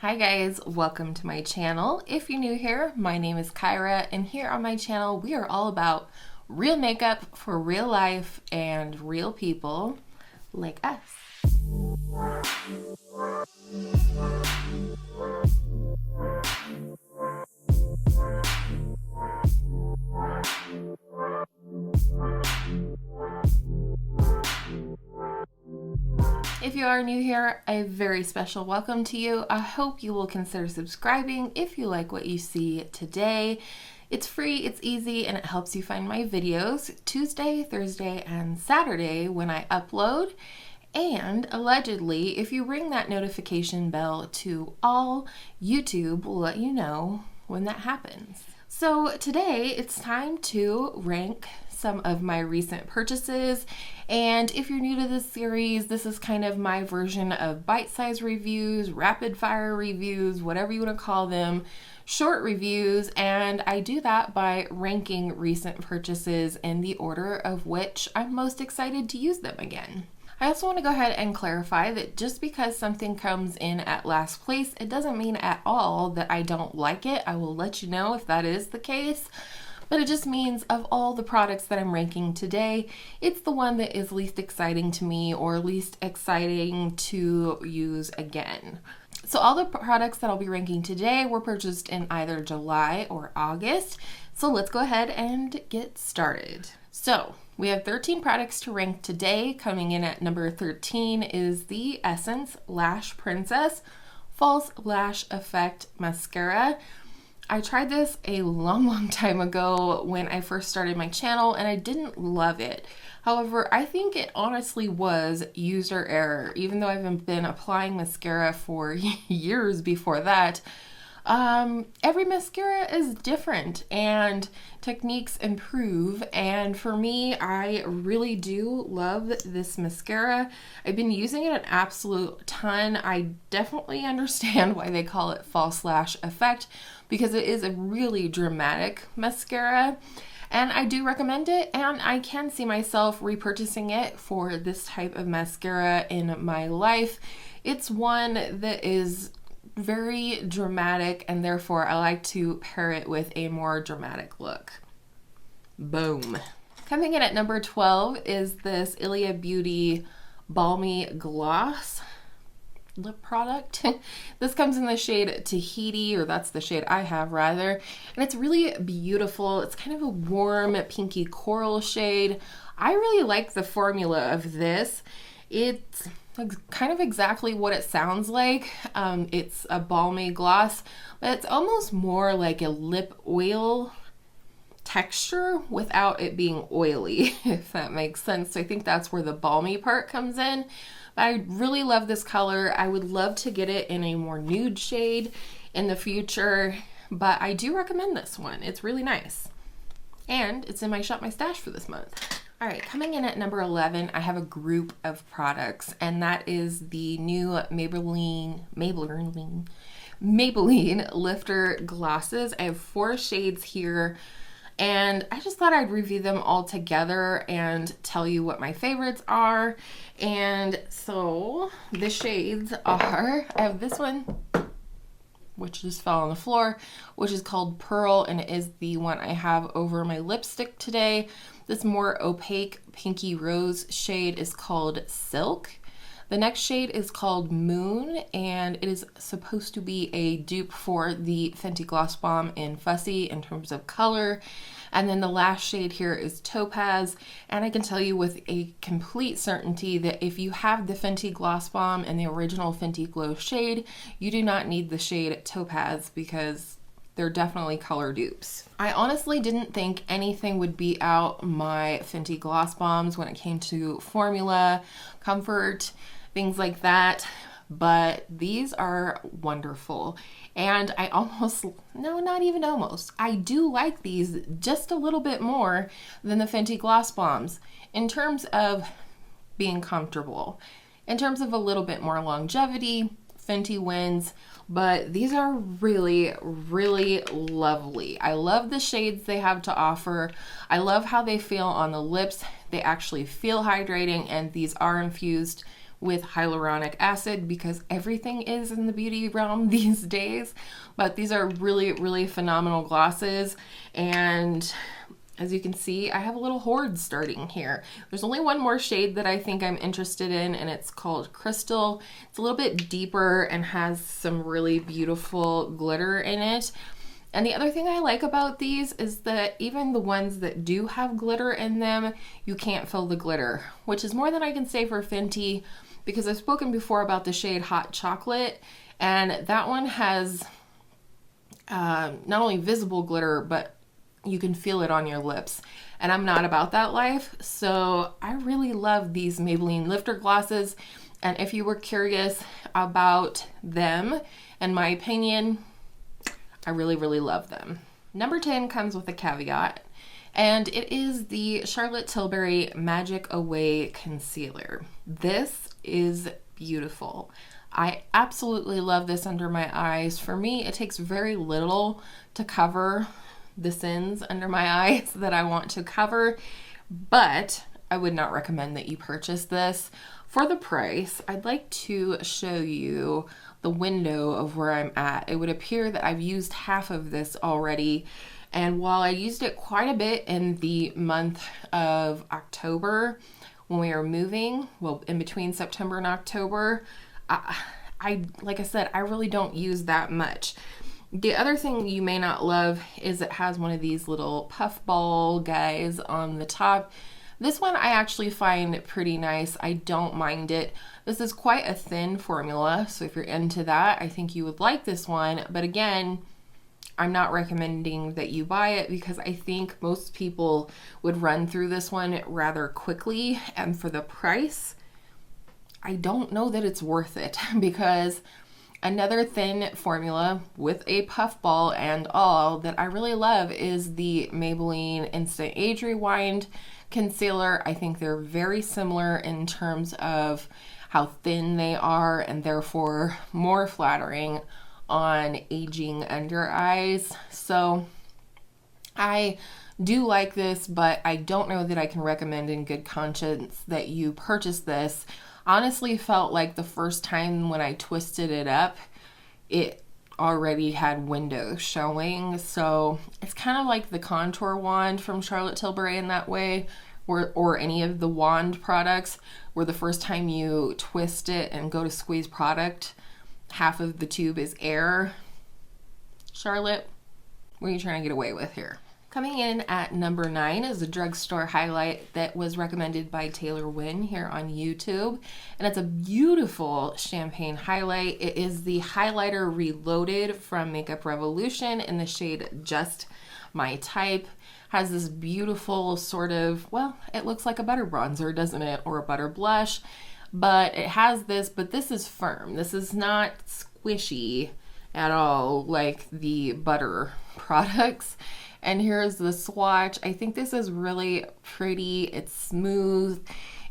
Hi guys, welcome to my channel. If you're new here, my name is Kyra, and here on my channel we are all about real makeup for real life and real people like us. If you are new here, a very special welcome to you. I hope you will consider subscribing if you like what you see today. It's free, it's easy, and it helps you find my videos Tuesday, Thursday, and Saturday when I upload. And allegedly, if you ring that notification bell to all, YouTube will let you know when that happens. So today it's time to rank some of my recent purchases, and if you're new to this series, this is kind of my version of bite-sized reviews, rapid-fire reviews, whatever you want to call them, short reviews, and I do that by ranking recent purchases in the order of which I'm most excited to use them again. I also want to go ahead and clarify that just because something comes in at last place, it doesn't mean at all that I don't like it. I will let you know if that is the case. But it just means of all the products that I'm ranking today, it's the one that is least exciting to me or least exciting to use again. So all the products that I'll be ranking today were purchased in either July or August. So let's go ahead and get started. So we have 13 products to rank today. Coming in at number 13 is the Essence Lash Princess False Lash Effect Mascara. I tried this a long time ago when I first started my channel and I didn't love it. However, I think it honestly was user error. Even though I've been applying mascara for years before that, every mascara is different and techniques improve, and for me, I really do love this mascara. I've been using it an absolute ton. I definitely understand why they call it false lash effect, because it is a really dramatic mascara, and I do recommend it, and I can see myself repurchasing it for this type of mascara in my life. It's one that is very dramatic, and therefore I like to pair it with a more dramatic look. Boom. Coming in at number 12 is this Ilia Beauty Balmy Gloss lip product. This comes in the shade Tahiti, or that's the shade I have rather, and it's really beautiful. It's kind of a warm pinky coral shade. I really like the formula of this. It's kind of exactly what it sounds like. It's a balmy gloss, but it's almost more like a lip oil texture without it being oily, if that makes sense. So I think that's where the balmy part comes in. But I really love this color. I would love to get it in a more nude shade in the future, but I do recommend this one. It's really nice. And it's in my Shop My Stash for this month. All right, coming in at number 11, I have a group of products, and that is the new Maybelline Lifter Glosses. I have 4 shades here, and I just thought I'd review them all together and tell you what my favorites are. And so the shades are, I have this one, which just fell on the floor, which is called Pearl, and it is the one I have over my lipstick today. This more opaque pinky rose shade is called Silk. The next shade is called Moon, and it is supposed to be a dupe for the Fenty Gloss Bomb in Fussy in terms of color. And then the last shade here is Topaz, and I can tell you with a complete certainty that if you have the Fenty Gloss Bomb and the original Fenty Glow shade, you do not need the shade Topaz, because they're definitely color dupes. I honestly didn't think anything would beat out my Fenty Gloss Bombs when it came to formula, comfort, things like that, but these are wonderful. And I almost, no, not even almost, I do like these just a little bit more than the Fenty Gloss Bombs in terms of being comfortable. In terms of a little bit more longevity, Fenty wins, but these are really, really lovely. I love the shades they have to offer. I love how they feel on the lips. They actually feel hydrating, and these are infused with hyaluronic acid because everything is in the beauty realm these days. But these are really, really phenomenal glosses. And as you can see, I have a little hoard starting here. There's only one more shade that I think I'm interested in, and it's called Crystal. It's a little bit deeper and has some really beautiful glitter in it. And the other thing I like about these is that even the ones that do have glitter in them, you can't feel the glitter, which is more than I can say for Fenty, because I've spoken before about the shade Hot Chocolate, and that one has not only visible glitter, but you can feel it on your lips. And I'm not about that life, so I really love these Maybelline Lifter glosses. And if you were curious about them, in my opinion, I really, really love them. Number 10 comes with a caveat, and it is the Charlotte Tilbury Magic Away Concealer. This is beautiful. I absolutely love this under my eyes. For me, it takes very little to cover the sins under my eyes that I want to cover, but I would not recommend that you purchase this. For the price, I'd like to show you the window of where I'm at. It would appear that I've used half of this already, and while I used it quite a bit in the month of October when we were moving, well, in between September and October, I like I said, I really don't use that much. The other thing you may not love is it has one of these little puff ball guys on the top. This one I actually find pretty nice. I don't mind it. This is quite a thin formula, so if you're into that, I think you would like this one. But again, I'm not recommending that you buy it because I think most people would run through this one rather quickly, and for the price, I don't know that it's worth it because another thin formula with a puff ball and all that I really love is the Maybelline Instant Age Rewind Concealer. I think they're very similar in terms of how thin they are and therefore more flattering on aging under eyes. So I do like this, but I don't know that I can recommend in good conscience that you purchase this. Honestly felt like the first time when I twisted it up, it already had windows showing. So it's kind of like the contour wand from Charlotte Tilbury in that way, or any of the wand products, where the first time you twist it and go to squeeze product, half of the tube is air. Charlotte, what are you trying to get away with here? Coming in at number 9 is a drugstore highlight that was recommended by Taylor Wynn here on YouTube. And it's a beautiful champagne highlight. It is the Highlighter Reloaded from Makeup Revolution in the shade Just My Type. Has this beautiful sort of, well, it looks like a butter bronzer, doesn't it? Or a butter blush. But it has this, but this is firm. This is not squishy at all like the butter products. And here's the swatch. I think this is really pretty. It's smooth.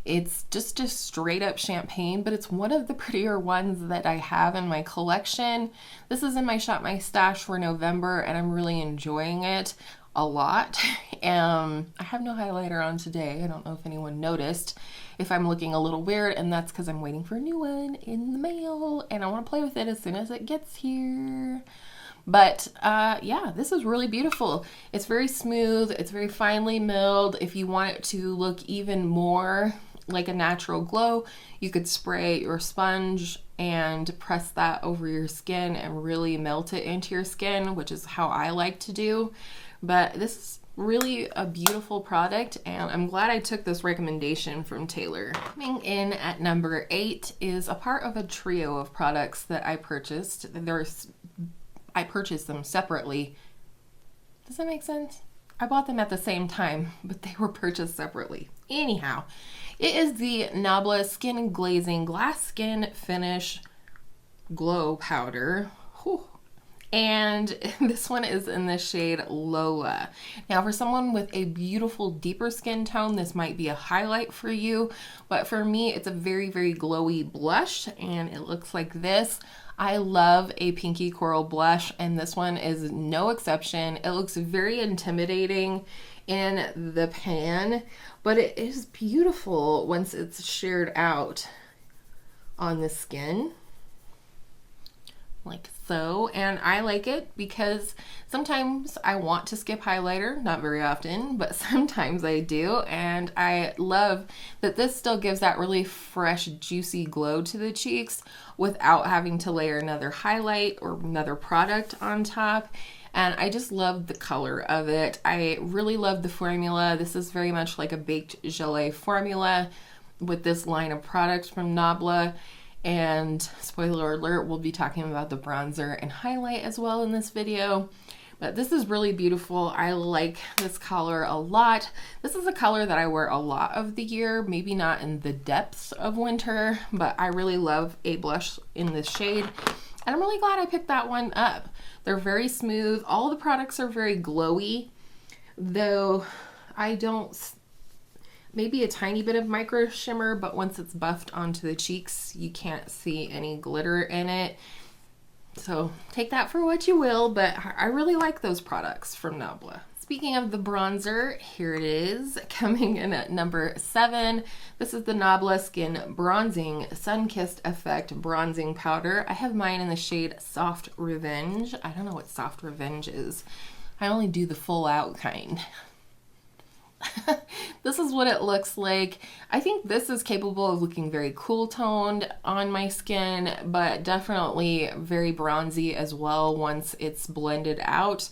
It's just a straight up champagne, but it's one of the prettier ones that I have in my collection. This is in my Shop My Stash for November, and I'm really enjoying it a lot. I have no highlighter on today. I don't know if anyone noticed if I'm looking a little weird, and that's because I'm waiting for a new one in the mail, and I want to play with it as soon as it gets here. But yeah, this is really beautiful. It's very smooth. It's very finely milled. If you want it to look even more like a natural glow, you could spray your sponge and press that over your skin and really melt it into your skin, which is how I like to do. But this is really a beautiful product, and I'm glad I took this recommendation from Taylor. Coming in at number 8 is a part of a trio of products that I purchased. I purchased them separately. Does that make sense? I bought them at the same time, but they were purchased separately. Anyhow, it is the Nabla Skin Glazing Glass Skin Finish Glow Powder. Whew. And this one is in the shade Lola. Now, for someone with a beautiful deeper skin tone, this might be a highlight for you, but for me, it's a very, very glowy blush, and it looks like this. I love a pinky coral blush, and this one is no exception. It looks very intimidating in the pan, but it is beautiful once it's sheared out. on the skin, like so. And I like it because sometimes I want to skip highlighter, not very often, but sometimes I do, and I love that this still gives that really fresh, juicy glow to the cheeks without having to layer another highlight or another product on top. And I just love the color of it. I really love the formula. This is very much like a baked gelée formula with this line of products from Nabla. And spoiler alert, we'll be talking about the bronzer and highlight as well in this video. But this is really beautiful. I like this color a lot. This is a color that I wear a lot of the year, maybe not in the depths of winter, but I really love a blush in this shade. And I'm really glad I picked that one up. They're very smooth. All the products are very glowy, though I don't, maybe a tiny bit of micro shimmer, but once it's buffed onto the cheeks, you can't see any glitter in it. So take that for what you will, but I really like those products from Nabla. Speaking of the bronzer, here it is, coming in at number 7. This is the Nabla Skin Bronzing Sun-Kissed Effect Bronzing Powder. I have mine in the shade Soft Revenge. I don't know what Soft Revenge is. I only do the full out kind. This is what it looks like. I think this is capable of looking very cool toned on my skin, but definitely very bronzy as well once it's blended out.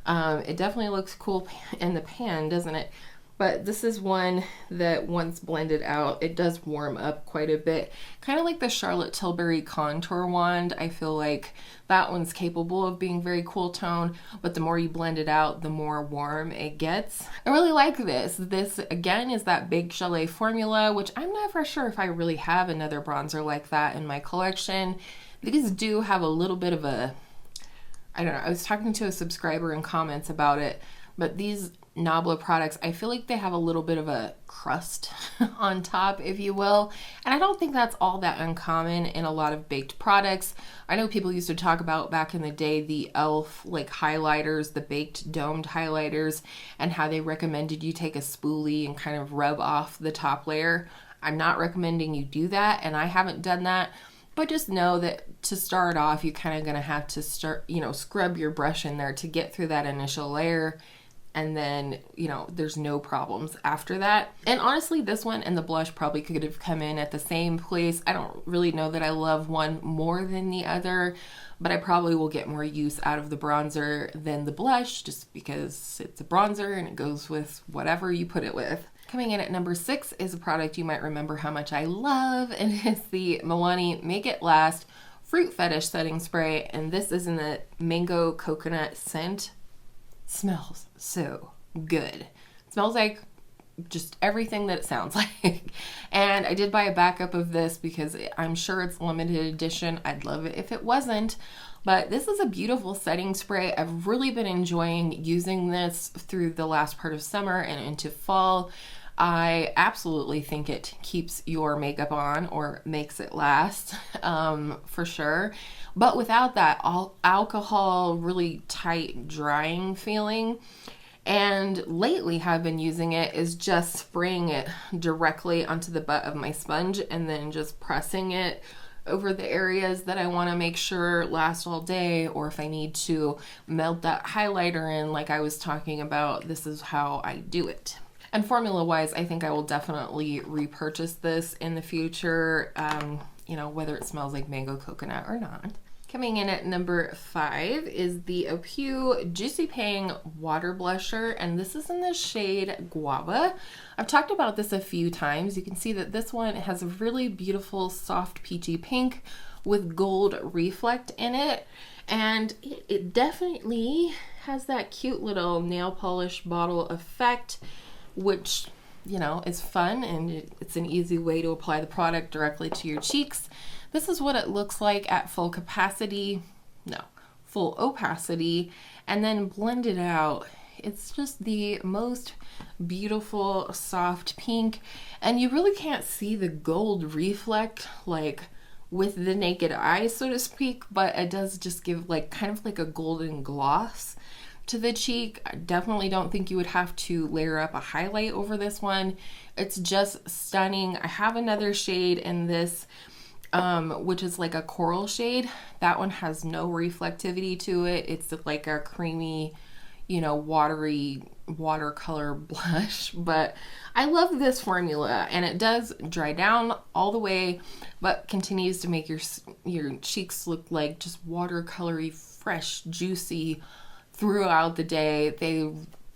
It definitely looks cool in the pan, doesn't it? But this is one that once blended out, it does warm up quite a bit. Kind of like the Charlotte Tilbury Contour Wand. I feel like that one's capable of being very cool tone, but the more you blend it out, the more warm it gets. I really like this. This, again, is that Baked Gelée formula, which I'm not for sure if I really have another bronzer like that in my collection. These do have a little bit of a, I don't know, I was talking to a subscriber in comments about it, but these Nabla products, I feel like they have a little bit of a crust on top, if you will. And I don't think that's all that uncommon in a lot of baked products. I know people used to talk about back in the day the e.l.f. like highlighters, the baked domed highlighters, and how they recommended you take a spoolie and kind of rub off the top layer. I'm not recommending you do that, and I haven't done that. But just know that to start off, you're kind of going to have to start, scrub your brush in there to get through that initial layer. And then, there's no problems after that. And honestly, this one and the blush probably could have come in at the same place. I don't really know that I love one more than the other, but I probably will get more use out of the bronzer than the blush just because it's a bronzer and it goes with whatever you put it with. Coming in at number 6 is a product you might remember how much I love, and it's the Milani Make It Last Fruit Fetish Setting Spray, and this is in the mango coconut scent. Smells so good. It smells like just everything that it sounds like. And I did buy a backup of this because I'm sure it's limited edition. I'd love it if it wasn't. But this is a beautiful setting spray. I've really been enjoying using this through the last part of summer and into fall. I absolutely think it keeps your makeup on or makes it last, for sure. But without that alcohol, really tight, drying feeling. And lately how I've been using it is just spraying it directly onto the butt of my sponge and then just pressing it over the areas that I want to make sure last all day, or if I need to melt that highlighter in like I was talking about, this is how I do it. And formula wise, I think I will definitely repurchase this in the future, whether it smells like mango coconut or not. Coming in at number 5 is the Opu Juicy Pang Water Blusher, and this is in the shade Guava. I've talked about this a few times. You can see that this one has a really beautiful soft peachy pink with gold reflect in it, and it definitely has that cute little nail polish bottle effect, which is fun, and it's an easy way to apply the product directly to your cheeks. This is what it looks like at full opacity, and then blended out. It's just the most beautiful soft pink, and you really can't see the gold reflect like with the naked eye, so to speak, but it does just give kind of like a golden gloss to the cheek. I definitely don't think you would have to layer up a highlight over this one. It's just stunning. I have another shade in this which is like a coral shade. That one has no reflectivity to it. It's like a creamy, you know, watery watercolor blush, but I love this formula, and it does dry down all the way, but continues to make your cheeks look like just watercolory, fresh, juicy throughout the day. They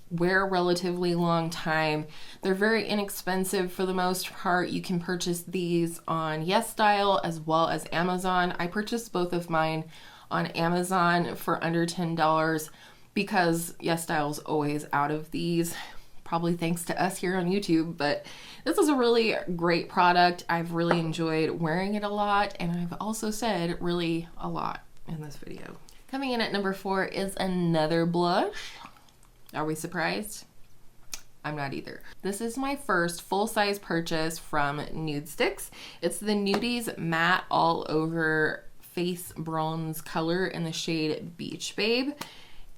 wear a relatively long time. They're very inexpensive for the most part. You can purchase these on YesStyle as well as Amazon. I purchased both of mine on Amazon for under $10 because YesStyle is always out of these, probably thanks to us here on YouTube, but this is a really great product. I've really enjoyed wearing it a lot, and I've also said really a lot in this video. Coming in at number 4 is another blush. Are we surprised? I'm not either. This is my first full-size purchase from Nudestix. It's the Nudies Matte All Over Face Bronze color in the shade Beach Babe.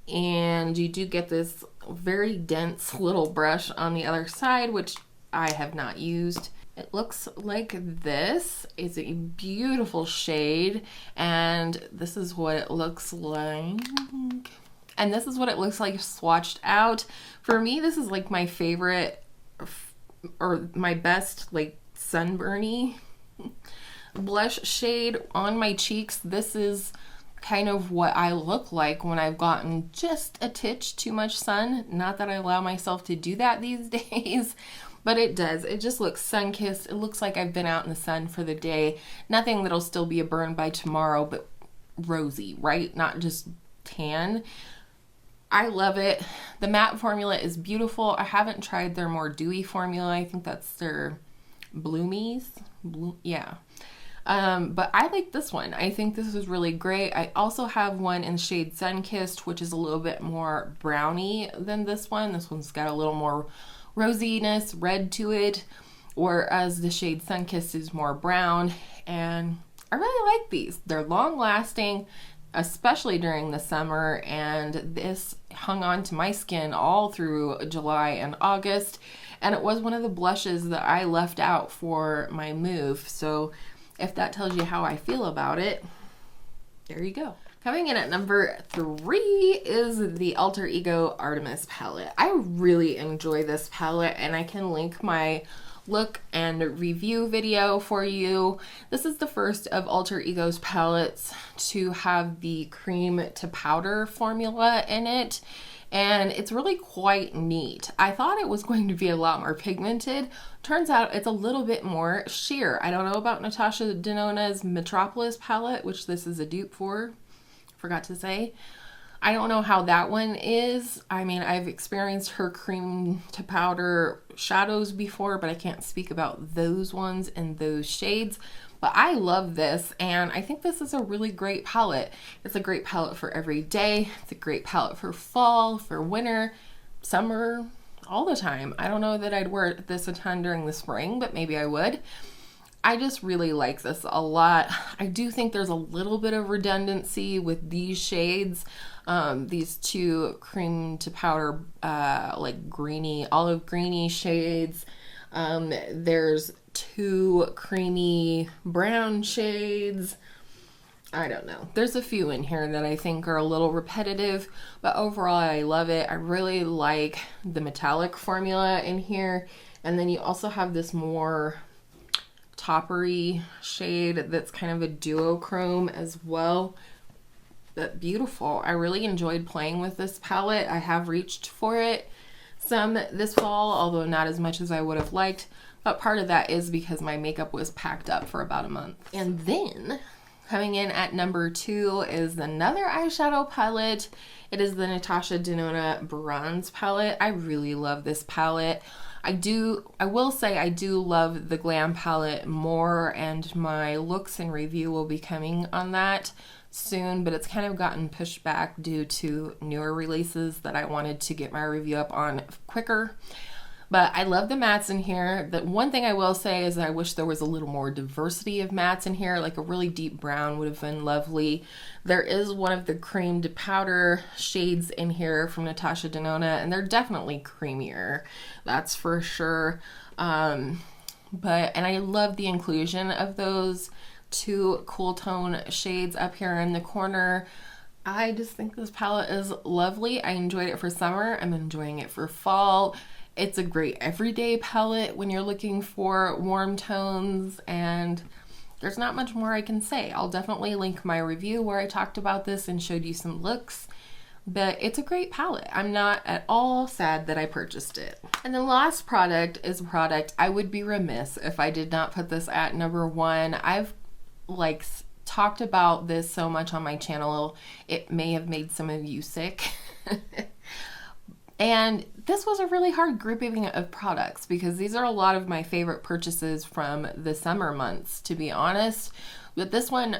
And you do get this very dense little brush on the other side, which I have not used. It looks like this. It's a beautiful shade, and this is what it looks like. And this is what it looks like swatched out. For me, this is like my favorite, or my best, like sunburny blush shade on my cheeks. This is kind of what I look like when I've gotten just a titch too much sun. Not that I allow myself to do that these days, but it does. It just looks sun-kissed. It looks like I've been out in the sun for the day. Nothing that'll still be a burn by tomorrow, but rosy, right? Not just tan. I love it. The matte formula is beautiful. I haven't tried their more dewy formula. I think that's their Bloomies. Yeah. But I like this one. I think this is really great. I also have one in the shade Sunkissed, which is a little bit more browny than this one. This one's got a little more rosiness, red to it, whereas the shade Sunkissed is more brown. And I really like these. They're long lasting, especially during the summer, and this hung on to my skin all through July and August, and it was one of the blushes that I left out for my move. So if that tells you how I feel about it, there you go. Coming in at number 3 is the Alter Ego Artemis palette. I really enjoy this palette, and I can link my look and review video for you. This is the first of Alter Ego's palettes to have the cream to powder formula in it, and it's really quite neat. I thought it was going to be a lot more pigmented. Turns out it's a little bit more sheer. I don't know about Natasha Denona's Metropolis palette, which this is a dupe for. Forgot to say. I don't know how that one is. I mean, I've experienced her cream to powder shadows before, but I can't speak about those ones and those shades. But I love this, and I think this is a really great palette. It's a great palette for every day. It's a great palette for fall, for winter, summer, all the time. I don't know that I'd wear this a ton during the spring, but maybe I would. I just really like this a lot. I do think there's a little bit of redundancy with these shades. These two cream to powder, like greeny, olive greeny shades. There's 2 creamy brown shades. I don't know. There's a few in here that I think are a little repetitive, but overall I love it. I really like the metallic formula in here. And then you also have this more toppery shade that's kind of a duochrome as well. But beautiful. I really enjoyed playing with this palette. I have reached for it some this fall, although not as much as I would have liked. But part of that is because my makeup was packed up for about a month. And then coming in at number 2 is another eyeshadow palette. It is the Natasha Denona Bronze palette. I really love this palette. I will say I do love the Glam palette more, and my looks and review will be coming on that soon, but it's kind of gotten pushed back due to newer releases that I wanted to get my review up on quicker. But I love the mattes in here. The one thing I will say is I wish there was a little more diversity of mattes in here, like a really deep brown would have been lovely. There is one of the cream to powder shades in here from Natasha Denona, and they're definitely creamier, that's for sure. And I love the inclusion of those two cool tone shades up here in the corner. I just think this palette is lovely. I enjoyed it for summer. I'm enjoying it for fall. It's a great everyday palette when you're looking for warm tones, and there's not much more I can say. I'll definitely link my review where I talked about this and showed you some looks, but it's a great palette. I'm not at all sad that I purchased it. And the last product is a product I would be remiss if I did not put this at number one. I've like talked about this so much on my channel, it may have made some of you sick. And this was a really hard grouping of products because these are a lot of my favorite purchases from the summer months, to be honest. But this one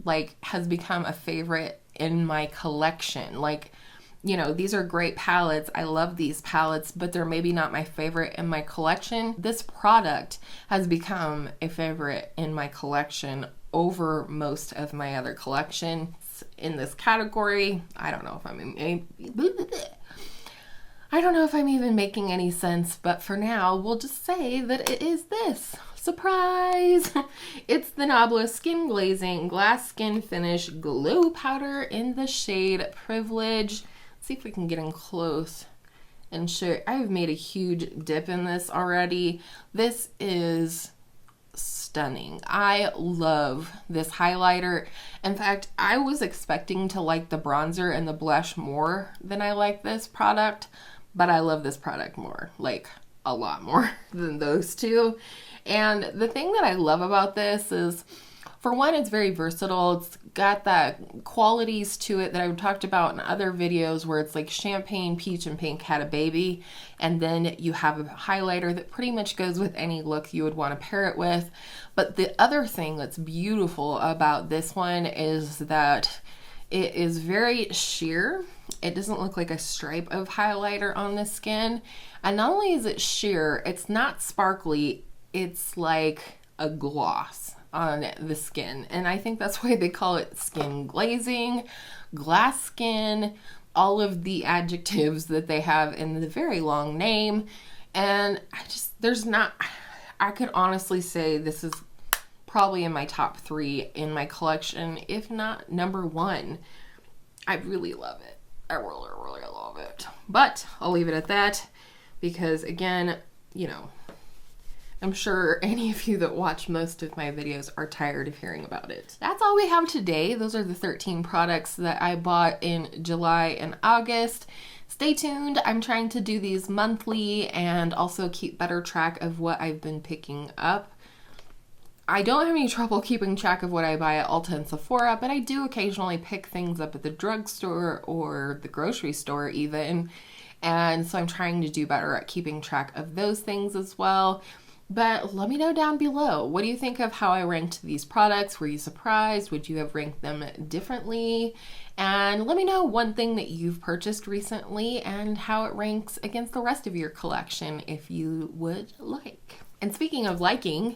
like has become a favorite in my collection. Like, you know, these are great palettes. I love these palettes, but they're maybe not my favorite in my collection. This product has become a favorite in my collection over most of my other collections in this category. I don't know if I'm even making any sense, but for now, we'll just say that it is this. Surprise! It's the Nabla Skin Glazing Glass Skin Finish Glow Powder in the shade Privilege. Let's see if we can get in close and show. I've made a huge dip in this already. This is stunning. I love this highlighter. In fact, I was expecting to like the bronzer and the blush more than I like this product, but I love this product more, like a lot more than those two. And the thing that I love about this is, for one, it's very versatile. It's got that qualities to it that I've talked about in other videos where it's like champagne, peach, and pink had a baby. And then you have a highlighter that pretty much goes with any look you would want to pair it with. But the other thing that's beautiful about this one is that it is very sheer. It doesn't look like a stripe of highlighter on the skin. And not only is it sheer, it's not sparkly. It's like a gloss on the skin, and I think that's why they call it skin glazing, glass skin, all of the adjectives that they have in the very long name. And I could honestly say this is probably in my top 3 in my collection, if not number 1. I really love it. I really, really love it. But I'll leave it at that because, again, you know, I'm sure any of you that watch most of my videos are tired of hearing about it. That's all we have today. Those are the 13 products that I bought in July and August. Stay tuned. I'm trying to do these monthly and also keep better track of what I've been picking up. I don't have any trouble keeping track of what I buy at Ulta and Sephora, but I do occasionally pick things up at the drugstore or the grocery store even. And so I'm trying to do better at keeping track of those things as well. But let me know down below. What do you think of how I ranked these products? Were you surprised? Would you have ranked them differently? And let me know one thing that you've purchased recently and how it ranks against the rest of your collection if you would like. And speaking of liking,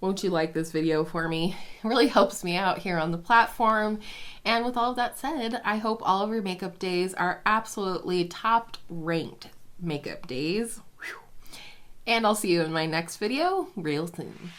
won't you like this video for me? It really helps me out here on the platform. And with all of that said, I hope all of your makeup days are absolutely top ranked makeup days. And I'll see you in my next video real soon.